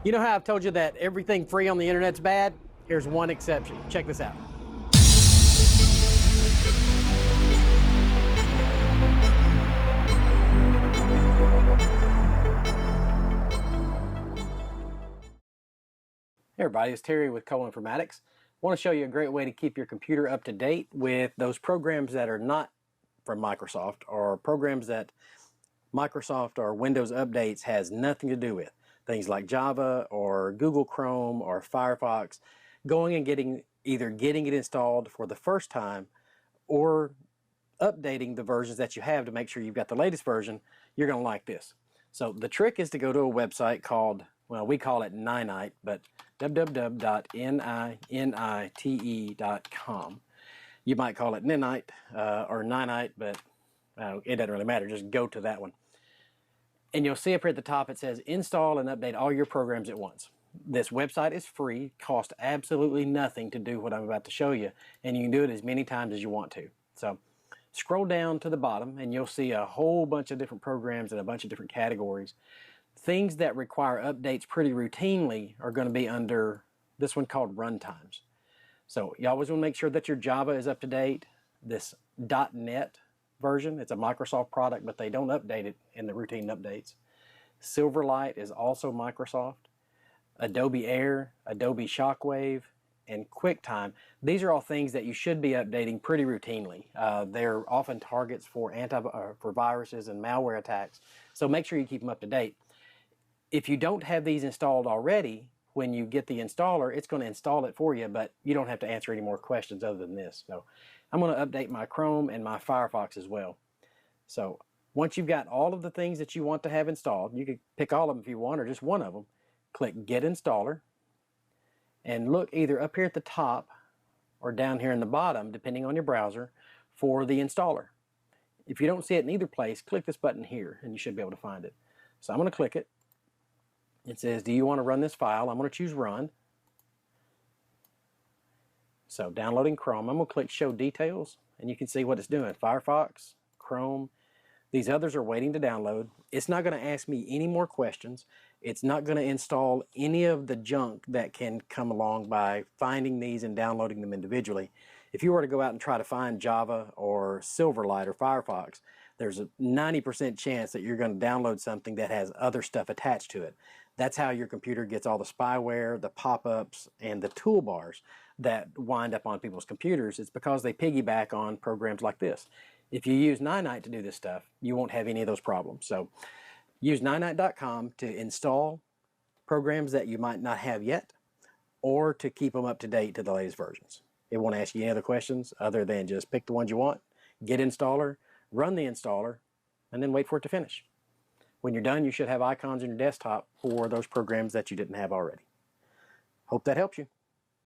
You know how I've told you that everything free on the internet's bad? Here's one exception. Check this out. Hey everybody, it's Terry with Informatics. I want to show you a great way to keep your computer up to date with those programs that are not from Microsoft, or programs that Microsoft or Windows updates has nothing to do with. Things like Java or Google Chrome or Firefox. Going and either getting it installed for the first time or updating the versions that you have to make sure you've got the latest version. You're going to like this. So the trick is to go to a website called, well, we call it Ninite, but www.ninite.com. You might call it Ninite or Ninite, but it doesn't really matter. Just go to that one. And you'll see up here at the top it says install and update all your programs at once. This website is free, costs absolutely nothing to do what I'm about to show you, and you can do it as many times as you want to. So scroll down to the bottom and you'll see a whole bunch of different programs in a bunch of different categories. Things that require updates pretty routinely are going to be under this one called runtimes. So you always want to make sure that your Java is up to date. This .NET version, it's a Microsoft product, but they don't update it in the routine updates. Silverlight is also Microsoft. Adobe Air, Adobe Shockwave, and QuickTime. These are all things that you should be updating pretty routinely. They're often targets for for viruses and malware attacks, so make sure you keep them up to date. If you don't have these installed already, when you get the installer, it's going to install it for you, but you don't have to answer any more questions other than this. So I'm going to update my Chrome and my Firefox as well. So once you've got all of the things that you want to have installed, you can pick all of them if you want or just one of them. Click Get Installer and look either up here at the top or down here in the bottom, depending on your browser, for the installer. If you don't see it in either place, click this button here and you should be able to find it. So I'm going to click it. It says, do you want to run this file? I'm going to choose Run. So downloading Chrome, I'm going to click Show Details, and you can see what it's doing. Firefox, Chrome, these others are waiting to download. It's not going to ask me any more questions. It's not going to install any of the junk that can come along by finding these and downloading them individually. If you were to go out and try to find Java or Silverlight or Firefox, there's a 90% chance that you're going to download something that has other stuff attached to it. That's how your computer gets all the spyware, the pop-ups, and the toolbars that wind up on people's computers. It's because they piggyback on programs like this. If you use Ninite to do this stuff, you won't have any of those problems. So use Ninite.com to install programs that you might not have yet, or to keep them up to date to the latest versions. It won't ask you any other questions other than just pick the ones you want, get installer, run the installer, and then wait for it to finish. When you're done, you should have icons on your desktop for those programs that you didn't have already. Hope that helps you.